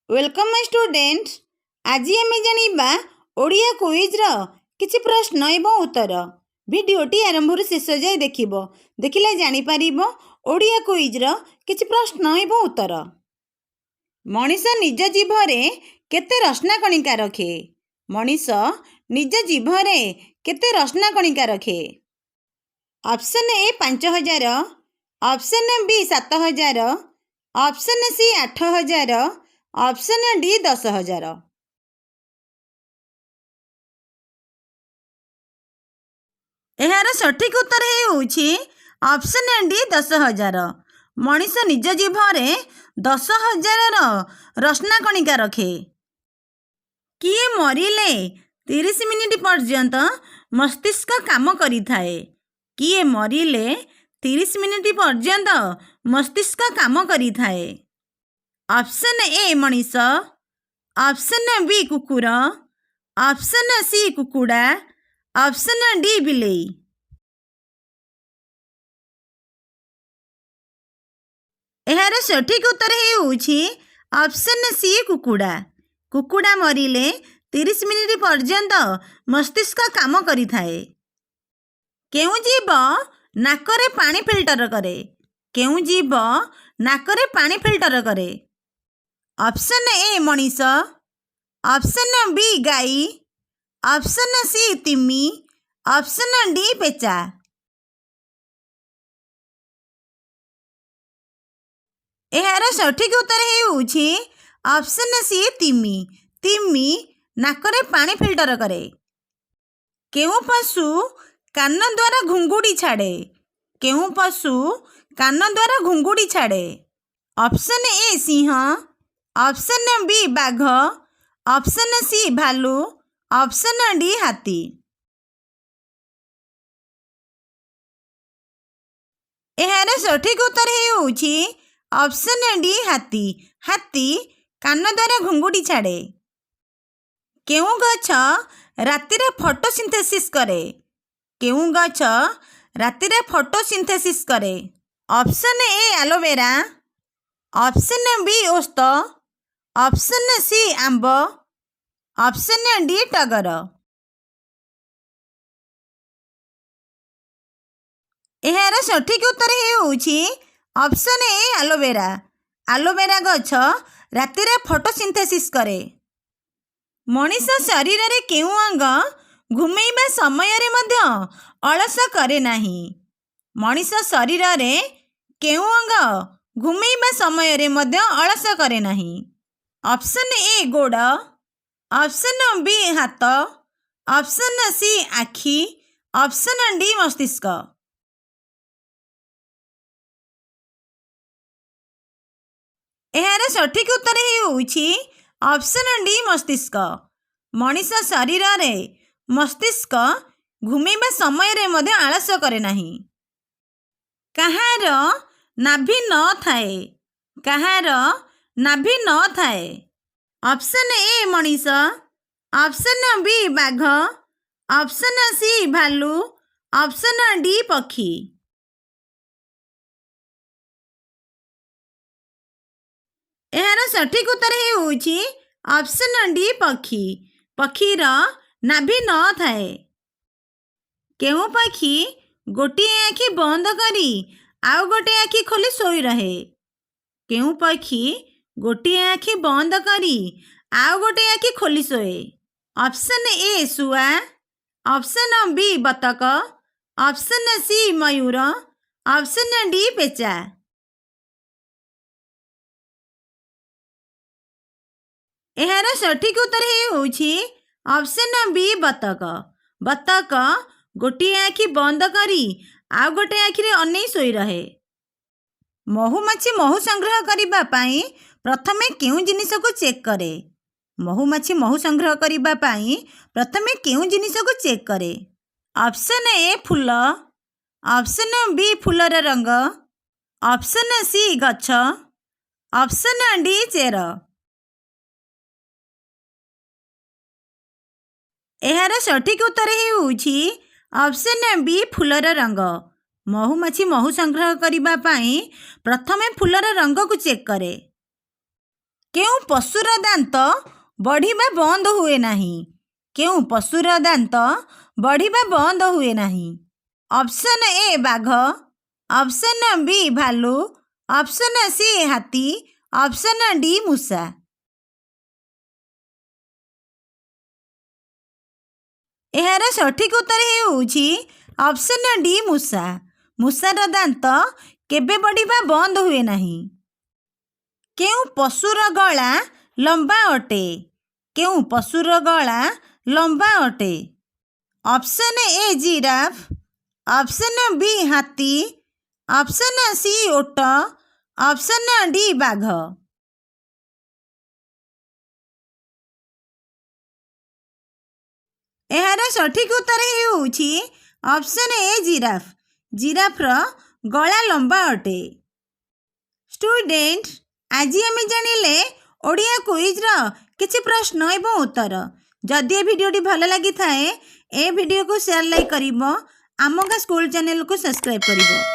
Welcome my student. आज आम जाना ओडिया क्विज्र किसी प्रश्न एवं उत्तर। भिडियोटी आरंभ शेष जाए देखिले जापर ओडिया क्विज्र किसी प्रश्न एवं उत्तर। मनीष निज जीभरे केते रसना कणिका रखे? मनीष निज जीभरे केते रसना कणिका रखे? Option A 5000, option B 7000, option C 8000, option D 10,000। यार सठिक उत्तर है ऑप्शन डी 10,000। मनीष निज जीभरे 10,000 रसना कणिका रखे। किए मरिले 30 मिनिट पर्यंत मस्तिष्क काम करि थाए? किए मरिले 30 मिनिट पर्यंत मस्तिष्क काम करि थाए? ऑप्शन ए मनीष, ऑप्शन बी कुकुर, ऑप्शन सी कुकुड़ा, ऑप्शन डी बिलेई। यार सठिक उत्तर है ऑप्शन सी कुकुड़ा। कुकुड़ा मरिले 30 मिनिट पर्यंत मस्तिष्क काम करि थाए। केउ जीव नाकरे पानी फिल्टर करे? केउ जीव नाकरे पानी फिल्टर करे? ऑप्शन ए मनीष, ऑप्शन बी गाई, ऑप्शन सी तिमी, ऑप्शन डी पेचा। यार सठिक उत्तर है ऑप्शन सी तिमी। तिमी नाकरे पानी फिल्टर करे। केउ पशु कान द्वारा घुंगुड़ी छाड़े? केउ पशु कान द्वारा घुंगुड़ी छाड़े? ऑप्शन ए सिंह, ऑप्शन बी बाघ, ऑप्शन सी भालू, ऑप्शन डी हाथी। यार सठिक उत्तर है ऑप्शन डी हाथी। हाथी कान द्वारा घुंगुड़ी छाड़े। केउ गछ रातिरे फोटोसिंथेसिस करे? केउ गछ रातिरे फोटोसिंथेसिस करे? Option A aloe vera, option B ओस्त, ऑप्शन सी आंब, ऑप्शन डी टगर। यार सठिक उत्तर है ऑप्शन ए एलोवेरा। एलोवेरा गछ रातिरे फोटोसिंथेसिस करे। मनीष शरीर रे केउ अंग घुमेइबा समय रे मध्य अलस करे नाही? मनीष शरीर रे केउ अंग घुमेइबा समय रे मध्य अलस करे नाही? ऑप्शन ए गोड़, ऑप्शन बी हाथ, ऑप्शन सी आखि, ऑप्शन डी मस्तिष्क। यार सठिक उत्तर है ऑप्शन डी मस्तिष्क। मनीष शरीर रे मस्तिष्क घुमेइबा समय रे मध्य आलस करे नाही। कहार नाभि न थाए? कहार नाभि न थाए? ऑप्शन ए मनीष, ऑप्शन बी बाघ, ऑप्शन सी भालू, ऑप्शन डी पक्षी। यार सठिक उत्तर है ऑप्शन डी पक्षी। पक्षीर नाभि न थाए। केउ पक्षी गोटे आखि बंद करी आउ गोटे आखि खोली सोई रहे? केउ पक्षी गोटे आखि बंद करी आउ गोटे आखि खोली सोए? ऑप्शन ए सुआ, ऑप्शन बी बतक, ऑप्शन सी मयूर, ऑप्शन डी पेचा। यार सठिक उत्तर है ऑप्शन बी बतक। बतक गोटे आखि बंद करी आउ गोटे आखिरे अनै सोई रहे। महुमाछी महु संग्रह करिबा पाई प्रथमे केउ जिनिस को चेक करे? महुमाछी महु संग्रह करिबा पाई प्रथमे केउ जिनिस को चेक करे? ऑप्शन ए फूल, ऑप्शन बी फूलर रंग, ऑप्शन सी गछ, ऑप्शन डी चेर। यार सठिक उत्तर है ऑप्शन बी फूलर रंग। महुमाछी महु संग्रह करिबा पाई प्रथमे फूलर रंग को चेक करे। କେଉଁ ପଶୁର ଦାନ୍ତ ବଢ଼ିବା ବନ୍ଦ ହୁଏ ନାହିଁ? କେଉଁ ପଶୁର ଦାନ୍ତ ବଢ଼ିବା ବନ୍ଦ ହୁଏ ନାହିଁ? ଅପସନ୍ ଏ ବାଘ, ଅପସନ୍ ବି ଭାଲୁ, ଅପସନ୍ ସି ହାତୀ, ଅପସନ୍ ଡି ମୂଷା। ଏହାର ସଠିକ୍ ଉତ୍ତର ହେଉଛି ଅପସନ୍ ଡି ମୂଷା। ମୂଷାର ଦାନ୍ତ କେବେ ବଢ଼ିବା ବନ୍ଦ ହୁଏ ନାହିଁ। କେଉଁ ପଶୁର ଗଳା ଲମ୍ବା ଅଟେ? କେଉଁ ପଶୁର ଗଳା ଲମ୍ବା ଅଟେ? Option A giraffe, option B ହାତୀ, ଅପସନ୍ ସି ଓଟ, ଅପସନ୍ ଡି ବାଘ। ଏହାର ସଠିକ୍ ଉତ୍ତର ହେଉଛି ଅପସନ୍ ଏ ଜିରାଫ। ଜିରାଫର ଗଳା ଲମ୍ବା ଅଟେ। ଷ୍ଟୁଡେଣ୍ଟ, ଆଜି ଆମେ ଜାଣିଲେ ଓଡ଼ିଆ କୁଇଜ୍ର କିଛି ପ୍ରଶ୍ନ ଏବଂ ଉତ୍ତର। ଯଦି ଏ ଭିଡ଼ିଓଟି ଭଲ ଲାଗିଥାଏ ଏ ଭିଡ଼ିଓକୁ ସେୟାର ଲାଇକ୍ କରିବ, ଆମ ଗାଁ ସ୍କୁଲ ଚ୍ୟାନେଲକୁ ସବସ୍କ୍ରାଇବ୍ କରିବ।